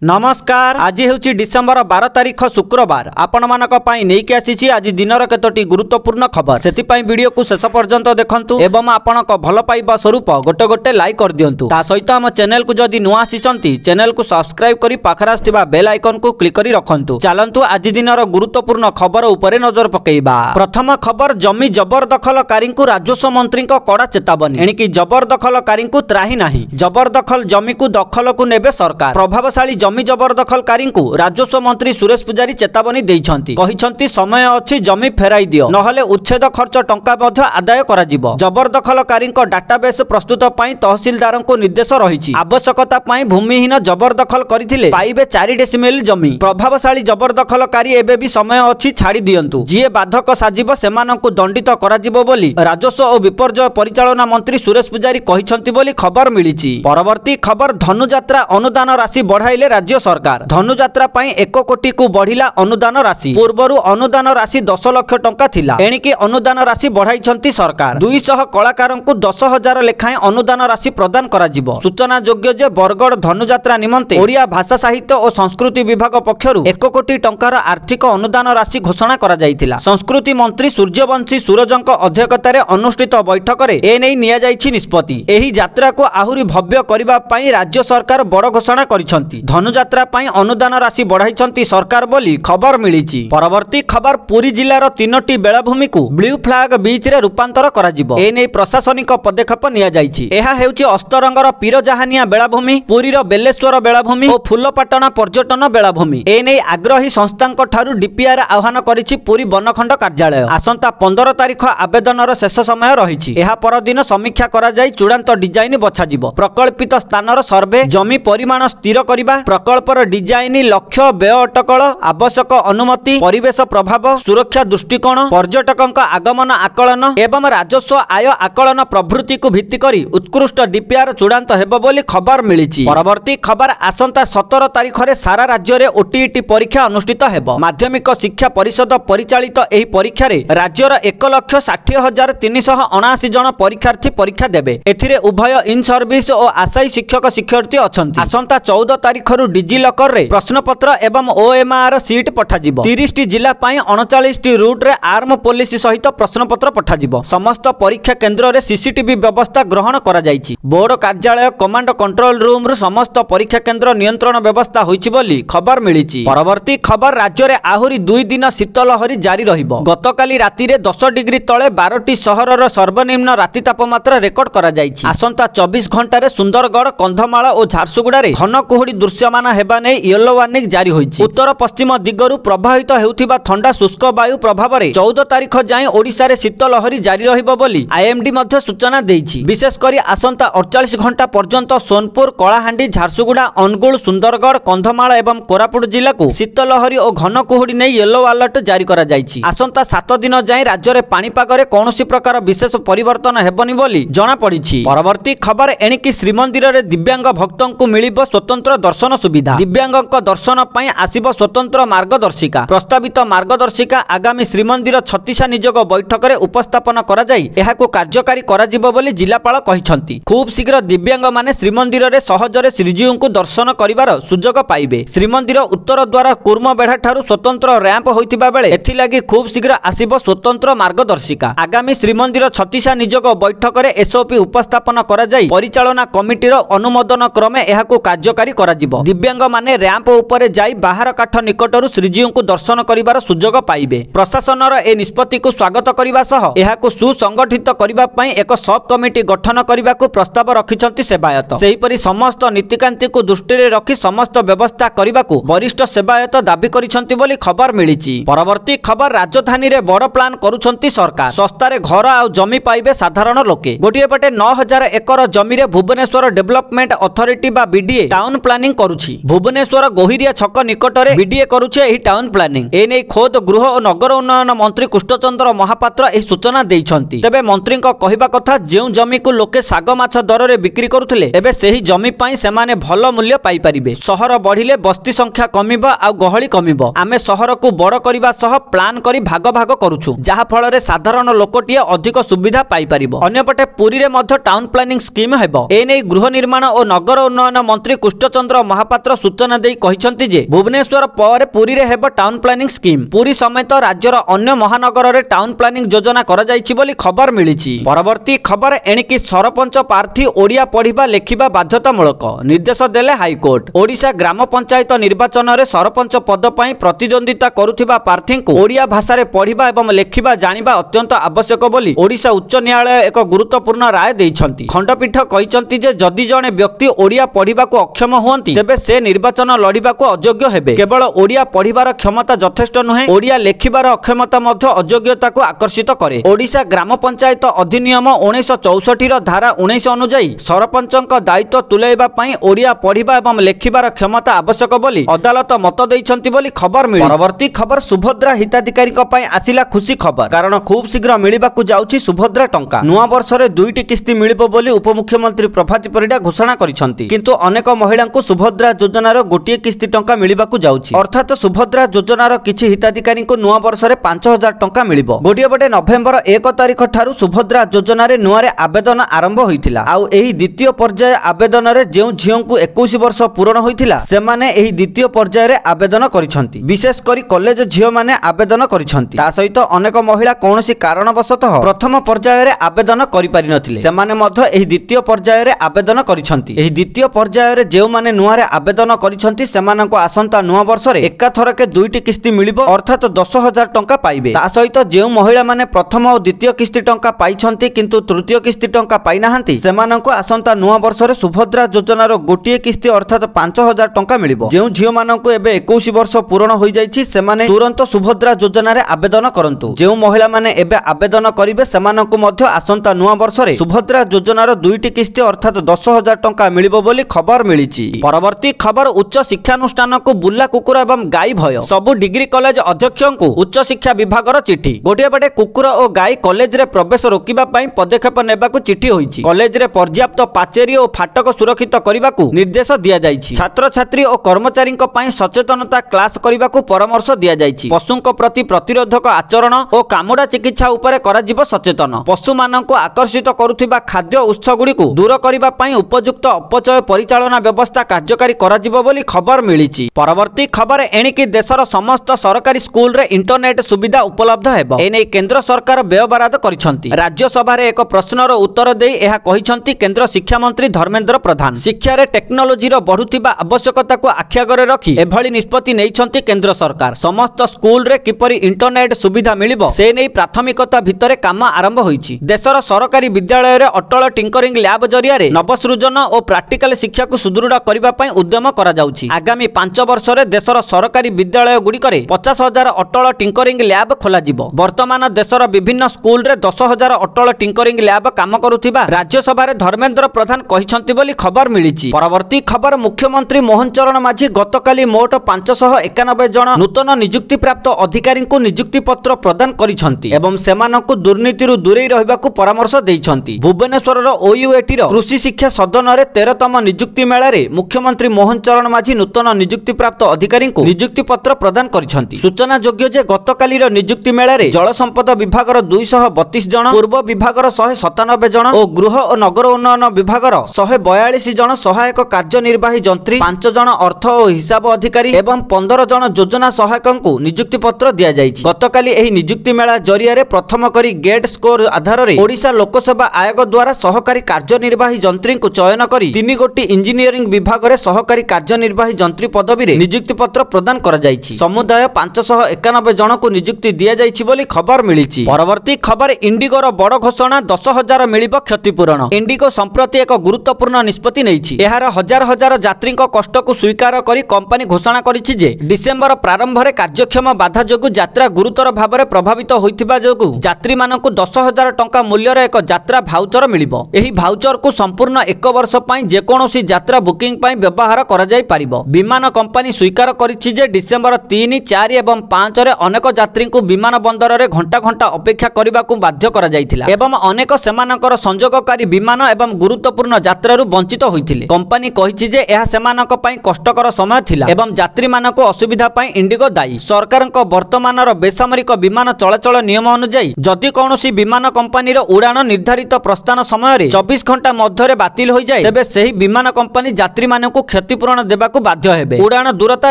नमस्कार। आज हूँ डिसेम्बर 12 तारिख शुक्रवार। आपण मानक नहींकि आसी आज दिनर केतोटी गुरुत्वपूर्ण खबर से वीडियो को शेष पर्यंत देखंतु एवं आपण भल पाइबा स्वरूप गोटे गोटे लाइक कर दियंतु। ता सहित आम चैनल को जदि नुआ आसिचंती चैनल को सब्सक्राइब करी पाखरे आसुथिबा बेल आइकन को क्लिक करी रखंतु। चलंतु आज दिनर गुरुत्वपूर्ण खबर उपरे नजर पकेइबा। प्रथम खबर, जमी जबरदखलकारी को राजस्व मंत्री कड़ा चेतावनी। एणिकी जबरदखलकारी को त्राही नाही। जबरदखल जमी को दखल को नेबे सरकार। प्रभावशाली जमी जबरदखलकारी को राजस्व मंत्री सुरेश पुजारी चेतावनी देइछंती। कहिछंती समय अछि जमी फेराई दियो, नहले उच्छेद खर्च टंका मध्य आदाय करा जिवो। जबरदखलकारी डाटाबेस प्रस्तुत पई तहसीलदार को निर्देश रहिछि। आवश्यकता पई भूमिहीन जबरदखल करिथिले पाइबे 4 डेसिमेल जमी। प्रभावशाली जबरदखलकारी एबे भी समय अछि छाड़ी दियंतु। जिए बाधक साजिबो सेमानंकु दंडित करा जिवो बोली राजस्व और विपर्यय परिचालना मंत्री सुरेश पुजारी कहिछंती बोली खबर मिलिछि। परवर्ती खबर, धनुयात्रा अनुदान राशि बढ़ाइले राज्य सरकार। धनुयात्रा पाई 1 कोटी को बढ़िला अनुदान राशि। पूर्वरु अनुदान राशि 10 लाख टंका थिला। एणिकी अनुदान राशि बढ़ाइछंती सरकार। 200 कलाकारन को 10,000 लेखाएं अनुदान राशि प्रदान करा जिवो। सूचना योग्य जे बरगड़ धनुयात्रा निमंते ओडिया भाषा साहित्य और संस्कृति विभाग पक्षरु 1 कोटी टंकार आर्थिक अनुदान राशि घोषणा करा जायतिला। संस्कृति मंत्री सूर्यवंशी सूरजंक अध्यक्षतार अनुष्ठित बैठक रे एनै निया जायछि निष्पत्ति। एही यात्रा को आहुरी भव्य करिबा पई राज्य सरकार बड़ घोषणा करिसंती। धनुयात्रा पई अनुदान राशि बढ़ाइछंती सरकार बोली खबर मिलिछि। परवर्ती खबर, पुरी जिल्लार 3टी बेलाभूमि को ब्लू फ्लैग बीच रे रूपांतर करा जिवो। एनै प्रशासनिक पदक्षेप निया जायछि। एहा हेउछि अस्तरंगर पीरजाहानिया बेलाभूमि, पुरीर बेलेश्वर बेलाभूमि और फुलपाटना पर्यटन बेलाभूमि। एनै आग्रही संस्थांक ठारू डीपीआर आह्वान करिछि पुरी बनखंड कार्यालय। आसंता 15 तारिख आवेदनर शेष समय रहिछि। एहा पर दिन समीक्षा करा जाय चूड़ांत डिजाइन बछा जिवो। प्रकल्पित स्थानर सर्वे, जमी परिमाण स्थिर करिबा, प्रकल्पर डिजाइन, लक्ष्य, व्यय अटकल, आवश्यक अनुमति, परिवेश प्रभाव, सुरक्षा दृष्टिकोण, पर्यटकଙ୍କ आगमन आकलन एवं राजस्व आय आकलन प्रभृति को भित्ति करी उत्कृष्ट डीपीआर चूड़ांत हेबो बोली खबर मिलिछि। परवर्ती खबर, आसंता 17 तारिख रे सारा राज्य रे ओटीईटी परीक्षा अनुष्ठित हेबो। माध्यमिक शिक्षा परिषद परिचालित एही परीक्षा रे राज्यर 1,60,379 जन परीक्षार्थी परीक्षा देबे। एथिरे उभय इन सर्विस और आशायी शिक्षक शिक्षार्थी अछंती। आसंता 14 तारिख रु डिजी लॉकर रे प्रश्नपत्र एवं ओएमआर सीट पठाजिबो। 30 जिला पाई 39 रूट रे आर्म पुलिस सहित प्रश्नपत्र पठाजिबो। समस्त परीक्षा केंद्र रे सीसीटीवी व्यवस्था ग्रहण करा जायछि। बोर्ड कार्यालय, कमांड कंट्रोल रूम रे समस्त परीक्षा केंद्र नियंत्रण व्यवस्था होइछि बोली खबर मिलिछि। परवर्ती खबर, राज्य रे आहुरी 2 दिन शीतलहरी जारी रहिबो। गतकाली राति रे 10 डिग्री तळे 12टी सहर रो सर्वनिम्न राति तापमात्रा रेकर्ड करा जायछि। आसंता 24 घंटा रे सुंदरगढ़, कंधमाल और झारसुगुड़ा रे घन कुहुडी दृश्यमान हेबा नै येलो वार्निंग जारी होइछि। उत्तर पश्चिम दिगरु प्रभावित हेउथिबा ठंडा शुष्क वायु प्रभाव रे 14 तारिख जाय ओडिसा रे शीतलहरी जारी रहिबो बोली आईएमडी मध्ये सूचना देइछि। विशेष करी आसंता 48 घंटा पर्यंत सोनपुर, कलाहांडी, झारसुगुड़ा, अनुगुल, सुंदरगढ़, कंधमाल एवं कोरापुट जिला को शीतलहरी और घन कुहुडी नै येलो अलर्ट जारी करा जायछि। आसंता 7 दिन जाय राज्य रे पाणीपाग रे कोनोसी प्रकार विशेष परिवर्तन हेबनी बोली जणा पड़िछि। परवर्ती खबर, एणिकी श्रीमंदिर रे दिव्यांग भक्तंकु मिलिबो स्वतंत्र दर्शन सुविधा। दिव्यांगक दर्शन पई आसीबो स्वतंत्र मार्गदर्शिका। प्रस्तावित मार्गदर्शिका आगामी श्रीमंदिर 36 निजोग बैठक रे उपस्थापन करा जाई एहाको कार्यकारी करा जिवो बोली जिलापाल कहिसंती। खूब शीघ्र दिव्यांग माने श्रीमंदिर रे सहजरे श्रीजीउंकु दर्शन करिवार सुजोग पाइबे। श्रीमंदिर उत्तर द्वार कुर्म बेढ़ा ठारू स्वतंत्र रैंप होइतिबा बेले एथि लागि खूब शीघ्र आसीबो स्वतंत्र मार्गदर्शिका। आगामी श्रीमंदिर 36 निजोग बैठक रे एसओपी उपस्थापन करा जाई परिचालना कमिटीर अनुमोदन क्रमे एहाको कार्यकारी करा जिवो। दिव्यांग माने रैंप उपरे जाई बाहर काठ निकटरू श्रीजीउंकु दर्शन करिवार सुजोग पाइबे। प्रशासनर ए निष्पत्ति को स्वागत करिबा सह एहाको सुसंगठित करिबा पई एक सब कमिटी गठन करिबाकू प्रस्ताव रखिछंती सेवायत। सेहिपरि समस्त नीतिकांति को दृष्टि रे रखी समस्त व्यवस्था करिबाकू वरिष्ठ सेवायत दाबी करिछंती बोली खबर मिलिछि। परवर्ती खबर, राजधानी रे बड़ प्लान करूछंती सरकार। सस्तारे घर आ जमी पाइबे साधारण लोके। गोटिए पटे 9000 एकर जमी रे भुवनेश्वर डेवलपमेंट अथॉरिटी बा बीडीए टाउन प्लानिंग करूछि। भुवनेश्वर गोहिरिया छक निकट रे बीडीए करूछि एही टाउन प्लानिंग। एनै खोद गृह और नगर उन्नयन मंत्री कृष्णचंद्र महापात्र एही सूचना देइछंती। तेबे मंत्री को कहिबा कथा, जेउ जमी को लोके साग माछ दर रे बिक्री करूथिले एबे सेही जमी पई सेमाने भल मूल्य पाई परिबे। सहर बढ़िले बस्ती संख्या कमिबा आ गहली कमिबो। आमे सहर को बड़ करिबा सह प्लान करी भाग भाग करूछु, जहा फल रे साधारण लोकटिए अधिक सुविधा पाई परिबो। अन्यपटे पुरी रे मध्य टाउन प्लानिंग स्कीम हेबो। एनै गृह निर्माण और नगर उन्नयन मंत्री कृष्णचंद्र महापात्र ମହାପାତ୍ର सूचना देई कहिसंती जे भुवनेश्वर पर पुरी रे हेबो टाउन प्लानिंग स्कीम पुरी समेत राज्यर अन्य महानगर रे टाउन प्लानिंग योजना करा जायछि बोली खबर मिलिछि। परवर्ती खबर एणिकी सरपंच प्रार्थी ओडिया पढ़िबा लेखिबा बाध्यतामूलक निर्देश देले हाईकोर्ट। ओडिशा ग्राम पंचायत निर्वाचन रे सरपंच पद पई प्रतिद्वंदिता करुथिबा प्रार्थी को ओडिया भाषा रे पढ़िबा एवं लेखिबा जानिबा अत्यंत आवश्यक बोली ओडिशा उच्च न्यायालय एक गुरुत्वपूर्ण राय दैछंती। खंडपीठ कहिसंती जे जदि जणे व्यक्ति ओडिया पढ़िबा को अक्षम हुअंती तेबे से निर्वाचन लड़िबा को अयोग्य हेबे। केवल ओडिया पढ़िबार क्षमता यथेष्ट नुहे, ओडिया लेखिबार अक्षमता मध्य अयोग्यता को आकर्षित करे। ओडिशा ग्राम पंचायत अधिनियम 1964 रो धारा 19 अनुसार सरपंचक दायित्व तुलाइबा पई ओडिया पढ़िबा एवं लेखिबार क्षमता आवश्यक बोली अदालत मत दैछंती बोली खबर मिली। परवर्ती खबर सुभद्रा हिताधिकारी पई आसिला खुशी खबर, कारण खूब शीघ्र मिलिबाकू जाउछि सुभद्रा टंका। नुआ वर्ष रे दुईटी किस्ती मिलिबो बोली उपमुख्यमंत्री प्रभाती परिडा घोषणा करिसंती, किंतु अनेक महिला सुभद्रा योजनार गोटिए किस्ती टंका मिलिबाकू जाउछि। अर्थात सुभद्रा योजनार किछि हिताधिकारी नुआ वर्ष रे 5000 टंका मिलिबो। गोटिए बटे नवेम्बर 1 तारिख ठारू सुभद्रा योजना रे नुआरे आवेदन आरंभ होइथिला। आउ एही द्वितीय पर्याय आवेदन रे जेउ झियंकु 21 वर्ष पूर्ण होइथिला सेमाने एही द्वितीय पर्याय रे आवेदन करिसंती। विशेष करी कॉलेज झियो माने आवेदन करिसंती। ता सहित अनेक महिला कोनोसी कारणवशतः प्रथम पर्याय रे आवेदन करि पारि नथिले, सेमाने मध्य एही द्वितीय पर्याय रे आवेदन करिसंती। एही द्वितीय पर्याय रे जेउ माने नुआरे आवेदन करिसंती सेमानको आसंता नुआ वर्ष रे एकाथरके दुईटी किस्ती मिलिबो, अर्थात 10,000 टंका पाइबे। ता सहित जेउ महिला माने प्रथम और द्वितीय किस्ती टंका पाइछंती किंतु तृतीय किस्ती टंका पाइ नाहंती सेमानको आसंता नुआ वर्ष रे सुभद्रा योजनार गोटिए किस्ती अर्थात 5000 टंका मिलिबो। जेउ झियो माननको एबे 21 वर्ष पूर्ण होई जाईछि सेमाने तुरंत सुभद्रा योजना रे आवेदन करंतु। जेउ महिला माने एबे आवेदन करिवे सेमाननको मध्य आसंता नुआ वर्ष रे सुभद्रा योजनार दुईटी किस्ती अर्थात 10,000 टंका मिलिबो बोली खबर मिलिछि। परवर्ती खबर उच्च शिक्षानुष्ठान को बुला कुकुर एवं गाई भय सबु डिग्री कॉलेज अध्यक्षों को उच्च शिक्षा विभागर चिठी। गोटे बटे कुकुर और गाई कॉलेज रे प्रवेश रोकिबा पई पदक्षेप नेबाकू चिठी होईछि। कॉलेज रे पर्याप्त पाचेरी और फाटक सुरक्षित करिबाकू निर्देश दिया जाईछि। छात्र छात्री और कर्मचारी पई सचेतनता क्लास करिबाकू परामर्श दिया जाईछि। पशुंक प्रति प्रतिरोधक आचरण और कामुडा चिकित्सा उपरे कराजिबो सचेतन। पशु मानक आकर्षित करुथिबा खाद्य उत्स गुड़िकू दूर करिबा पई उपयुक्त अपचय परिचालना व्यवस्था कार्यकारी कराजिबो बोली खबर मिलिछि। परवर्ती खबर एणिकी देशर समस्त सरकारी स्कूल रे इंटरनेट सुविधा उपलब्ध हेबो। एने केंद्र सरकार व्ययबराद करिसंती। राज्यसभा रे एक प्रश्नर उत्तर देई एहा कहिसंती केंद्र शिक्षा मंत्री धर्मेंद्र प्रधान। शिक्षा रे टेक्नोलोजी रो बढ़ुथिबा आवश्यकता को आख्यागरे रखी एभली निष्पत्ति नेइछंती केंद्र सरकार। समस्त स्कूल रे किपरि इंटरनेट सुविधा मिलिबो से नै प्राथमिकता भितरे काम आरंभ होईछि। देशर सरकारी विद्यालय रे अटल टिंकरिंग लैब जरिया रे नवसृजन और प्रैक्टिकल शिक्षा को सुदृढ़ करिबा पई उद्यम करा जाउछि। आगामी 5 वर्ष रे देशर सरकारी विद्यालय गुड़िकरे 50,000 अटल टिंकरिंग लैब खोला जिवो। वर्तमान देशर विभिन्न स्कूल रे 10,000 अटल टिंकरिंग लैब काम करुथिबा राज्यसभा रे धर्मेंद्र प्रधान कहिसंती बोली खबर मिलिछि। परवर्ती खबर मुख्यमंत्री मोहन चरण माझी गतकाली मोट 591 जन नूतन नियुक्ति प्राप्त अधिकारी को नियुक्ति पत्र प्रदान करिसंती एवं सेमानकु दुर्नीति रु दूरे रहिबाकू परामर्श दैछंती। भुवनेश्वर रो ओयूएटी रो कृषि शिक्षा सदन रे 13तम नियुक्ति मेला रे मुख्यमंत्री मोहन चरण माझी नूतन नियुक्ति प्राप्त अधिकारी को नियुक्ति पत्र प्रदान करिसंती। सूचना योग्य जे गतकाली रो नियुक्ति मेला रे जल संपद विभागर 232 जन, पूर्व विभागर 197 जन और गृह और नगर उन्नयन विभागर 142 जन सहायक कार्यनिर्वाही जंत्री, 5 जन अर्थ और हिसाब अधिकारी एवं 15 जन योजना सहायकों को नियुक्ति पत्र दिया जायछि। गतकाली एही नियुक्ति मेला जरिया रे प्रथम करी गेट स्कोर आधार रे ओडिशा लोकसेवा आयोग द्वारा सहकारी कार्यनिर्वाही जंत्री को चयन करी 3 गोटी इंजीनियरिंग विभाग रे सहकारी कार्यनिर्वाही जंत्री पदवी रे नियुक्ति पत्र प्रदान करा जायछि। समुदाय 591 जन को नियुक्ति दिया जायछि बोली खबर मिलिछि। परवर्ती खबर इंडिगोर बड़ घोषणा 10,000 मिलिबो क्षतिपूरण। इंडिगो संप्रति एक गुरुत्वपूर्ण निष्पत्ति नेइछि। एहार हजार हजार यात्री कष्ट को स्वीकार करी कंपनी घोषणा करिछि जे डिसेंबर प्रारंभ रे कार्यक्षम बाधा जोगु यात्रा गुरुतर भाव में प्रभावित होइथिबा जोगु यात्री मानकु 10,000 टंका मूल्यर एक यात्रा भाउचर मिलिबो। एही भाउचर को संपूर्ण 1 वर्ष पई जेकोनोसी यात्रा बुकिंग पई व्यवहार करा जाय पारिबो। विमान कंपनी स्वीकार करिछि जे डिसेंबर 3, 4 एवं 5 रे अनेक यात्री को विमान बंदर रे घंटा घंटा अपेक्षा करबाकू बाध्य करा जायथिला एवं अनेक सेमानकर संयोगकारी विमान एवं गुरुत्वपूर्ण यात्रारू वंचित होइथिले। कंपनी कहिछि जे एहा सेमानक पई कष्टकर समय थिला एवं यात्री मानको असुविधा पई इंडिगो दायी। सरकारक वर्तमानर बेसामरिक विमान चलाचल नियम अनुसार जदि कौनसी विमान कंपनीर उड़ान निर्धारित प्रस्थान समय 24 घंटा मध्य बातिल हो जाए तेबे सही विमान कंपनी यात्री मानकु क्षतिपूरण देबाकू बाध्य हेबे। उड़ान दूरता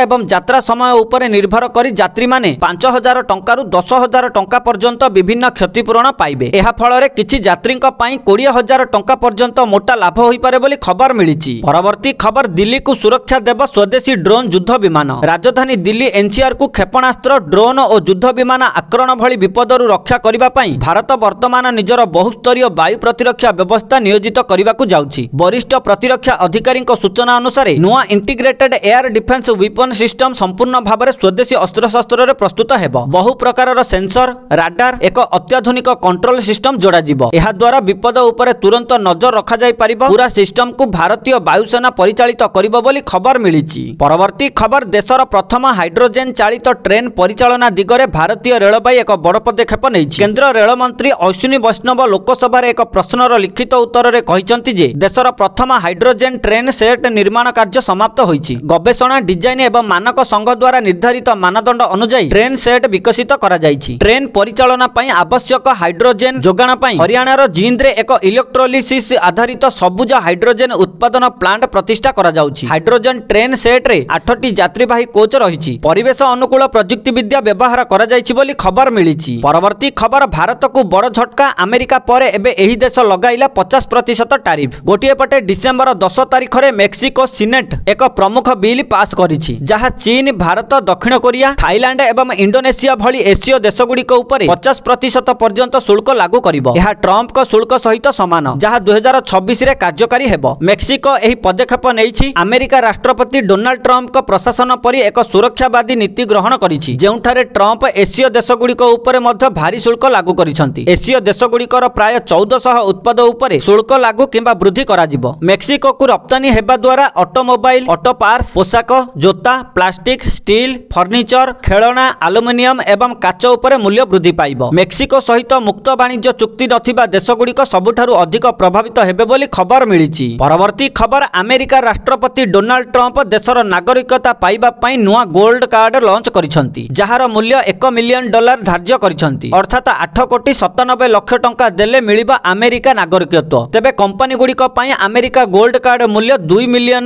एवं यात्रा समय उपरे निर्भर करी यात्री माने 5,000 टंका रु 10,000 टंका पर्यंत विभिन्न क्षतिपूरण पाइबे। एहा फଳରେ କିଛି ଯାତ୍ରୀଙ୍କ ପାଇଁ 20,000 ଟଙ୍କା ପର୍ଯ୍ୟନ୍ତ ମୋଟା ଲାଭ ହୋଇପାରେ ବୋଲି ଖବର ମିଳିଛି। ପରବର୍ତ୍ତୀ ଖବର ଦିଲ୍ଲୀକୁ ସୁରକ୍ଷା ଦେବ ସ୍ୱଦେଶୀ ଡ୍ରୋନ୍ ଯୁଦ୍ଧ ବିମାନ। ରାଜଧାନୀ ଦିଲ୍ଲୀ ଏନସିଆରକୁ କ୍ଷେପଣାସ୍ତ୍ର, ଡ୍ରୋନ୍ ଓ ଯୁଦ୍ଧ ବିମାନ ଆକ୍ରମଣ ଭଳି ବିପଦରୁ ରକ୍ଷା କରିବା ପାଇଁ ଭାରତ ବର୍ତ୍ତମାନ ନିଜର ବହୁସ୍ତରୀୟ ବାୟୁ ପ୍ରତିରକ୍ଷା ବ୍ୟବସ୍ଥା ନିୟୋଜିତ କରିବାକୁ ଯାଉଛି। ବରିଷ୍ଠ ପ୍ରତିରକ୍ଷା ଅଧିକାରୀଙ୍କ ସୂଚନା ଅନୁସାରେ ନୂଆ integrated air defence weapon system ସମ୍ପୂର୍ଣ୍ଣ ଭାବରେ ସ୍ୱଦେଶୀ ଅସ୍ତ୍ରଶସ୍ତ୍ରରେ ପ୍ରସ୍ତୁତ ହେବ। ବହୁ ପ୍ରକାରର ସେନ୍ସର, ରାଡାର, ଏକ ଅତ୍ୟାଧୁନିକ କଣ୍ଟ୍ରୋଲ ସିଷ୍ଟମ ଯୋଡ଼ାଯିବ। ଏହା ଦ୍ୱାରା ବିପଦ ଉପରେ ତୁରନ୍ତ ନଜର ରଖାଯାଇ ପାରିବ। ପୁରା ସିଷ୍ଟମକୁ ଭାରତୀୟ ବାୟୁସେନା ପରିଚାଳିତ କରିବ ବୋଲି ଖବର ମିଳିଛି। ପରବର୍ତ୍ତୀ ଖବର, ଦେଶର ପ୍ରଥମ ହାଇଡ୍ରୋଜେନ ଚାଳିତ ଟ୍ରେନ୍ ପରିଚାଳନା ଦିଗରେ ଭାରତୀୟ ରେଳବାଇ ଏକ ବଡ଼ ପଦକ୍ଷେପ ନେଇଛି। କେନ୍ଦ୍ର ରେଳମନ୍ତ୍ରୀ ଅଶ୍ୱିନୀ ବୈଷ୍ଣବ ଲୋକସଭାରେ ଏକ ପ୍ରଶ୍ନର ଲିଖିତ ଉତ୍ତରରେ କହିଛନ୍ତି ଯେ ଦେଶର ପ୍ରଥମ ହାଇଡ୍ରୋଜେନ ଟ୍ରେନ୍ ସେଟ୍ ନିର୍ମାଣ କାର୍ଯ୍ୟ ସମାପ୍ତ ହୋଇଛି। ଗବେଷଣା, ଡିଜାଇନ ଏବଂ ମାନକ ସଂଘ ଦ୍ୱାରା ନିର୍ଦ୍ଧାରିତ ମାନଦଣ୍ଡ ଅନୁଯାୟୀ ଟ୍ରେନ୍ ସେଟ୍ ବିକଶିତ କରାଯାଇଛି। ଟ୍ରେନ୍ ପରିଚାଳନା ପାଇଁ ଆବଶ୍ୟକ ହାଇଡ୍ରୋଜେନ ଯୋଗାଣ ପାଇଁ ହରିୟାଣାର ଜିନ୍ଦରେ ଏକ ଇଲେକ୍ଟ୍ରୋଲିସିସ୍ ଆଧାରିତ ସବୁଜ ହାଇଡ୍ରୋଜେନ ଉତ୍ପାଦନ ପ୍ଲାଣ୍ଟ ପ୍ରତିଷ୍ଠା କରାଯାଉଛି। ହାଇଡ୍ରୋଜେନ ଟ୍ରେନ୍ ସେଟ୍ରେ 8ଟି ଯାତ୍ରୀବାହୀ କୋଚ୍ ରହିଛି। ପରିବେଶ ଅନୁକୂଳ ପ୍ରଯୁକ୍ତି ବିଦ୍ୟା ବ୍ୟବହାର କରାଯାଇଛି ବୋଲି ଖବର ମିଳିଛି। ପରବର୍ତ୍ତୀ ଖବର, ଭାରତକୁ ବଡ଼ ଝଟକା। ଆମେରିକା ପରେ ଏବେ ଏହି ଦେଶ ଲଗାଇଲା 50% ଟାରିଫ। ଗୋଟିଏ ପଟେ ଡିସେମ୍ବର 10 ତାରିଖରେ ମେକ୍ସିକୋ ସିନେଟ୍ ଏକ ପ୍ରମୁଖ ବିଲ୍ ପାସ୍ କରିଛି, ଯାହା ଚୀନ, ଭାରତ, ଦକ୍ଷିଣ କୋରିଆ, ଥାଇଲାଣ୍ଡ ଏବଂ ଇଣ୍ଡୋନେସିଆ ଭଳି ଏସୀୟ ଦେଶଗୁଡ଼ିକ ଉପରେ 50% ପର୍ଯ୍ୟନ୍ତ ଶୁଳ୍କ ଲାଗୁ କରିବ। ଏହା ଟ୍ରମ୍ପଙ୍କ ଶୁଳ୍କ ସହିତ ସମାନ, ଯାହା 2026ରେ କାର୍ଯ୍ୟକାରୀ ହେବ। ମେକ୍ସିକୋ ଏହି ପଦକ୍ଷେପ ନେଇଛି ଆମେରିକା ରାଷ୍ଟ୍ରପତି ଡୋନାଲ୍ଡ ଟ୍ରମ୍ପଙ୍କ ପ୍ରଶାସନ ପରି ଏକ ସୁରକ୍ଷାବାଦୀ ନୀତି ଗ୍ରହଣ କରିଛି, ଯେଉଁଠାରେ ଟ୍ରମ୍ପ ଏସୀୟ ଦେଶଗୁଡ଼ିକ ଉପରେ ମଧ୍ୟ ଭାରି ଶୁଳ୍କ ଲାଗୁ କରିଛନ୍ତି। ଏସୀୟ ଦେଶଗୁଡ଼ିକର ପ୍ରାୟ 1400 ଉତ୍ପାଦ ଉପରେ ଶୁଳ୍କ ଲାଗୁ କିମ୍ବା ବୃଦ୍ଧି କରାଯିବ। ମେକ୍ସିକୋକୁ ରପ୍ତାନି ହେବା ଦ୍ୱାରା ଅଟୋମୋବାଇଲ, ଅଟୋ ପାର୍ଟସ, ପୋଷାକ, ଜୋତା, ପ୍ଲାଷ୍ଟିକ, ଷ୍ଟିଲ, ଫର୍ଣ୍ଣିଚର, ଖେଳଣା, ଆଲୁମିନିୟମ ଏବଂ କାଚ ଉପରେ ମୂଲ୍ୟ ବୃଦ୍ଧି ପାଇବ। ମେକ୍ସିକୋ ସହିତ ମୁକ୍ତ ବାଣିଜ୍ୟ ଚୁକ୍ତି ନଥିବା ଦେଶଗୁଡ଼ିକ ସବୁଠାରୁ ଅଧିକ ପ୍ରଭାବିତ ହେବେ ବୋଲି ଖବର ମିଳିଛି। ପରବର୍ତ୍ତୀ ଖବର, ଆମେରିକା ରାଷ୍ଟ୍ରପତି ଡୋନାଲ୍ଡ ଟ୍ରମ୍ପ ଦେଶର ନାଗରିକତା ପାଇବା ପାଇଁ ନୂଆ ଗୋଲ୍ଡ କାର୍ଡ ଲଞ୍ଚ କରିଛନ୍ତି, ଯାହାର ମୂଲ୍ୟ $1 ମିଲିୟନ ଧାର୍ଯ୍ୟ କରିଛନ୍ତି। ଅର୍ଥାତ୍ 8,97 ଲକ୍ଷ ଟଙ୍କା ଦେଲେ ମିଳିବ ଆମେରିକା ନାଗରିକତ୍ୱ। ତେବେ କମ୍ପାନୀଗୁଡ଼ିକ ପାଇଁ ଆମେରିକା ଗୋଲ୍ଡ କାର୍ଡ ମୂଲ୍ୟ $2 ମିଲିୟନ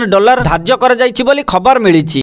ଧାର୍ଯ୍ୟ କରାଯାଇଛି ବୋଲି ଖବର ମିଳିଛି।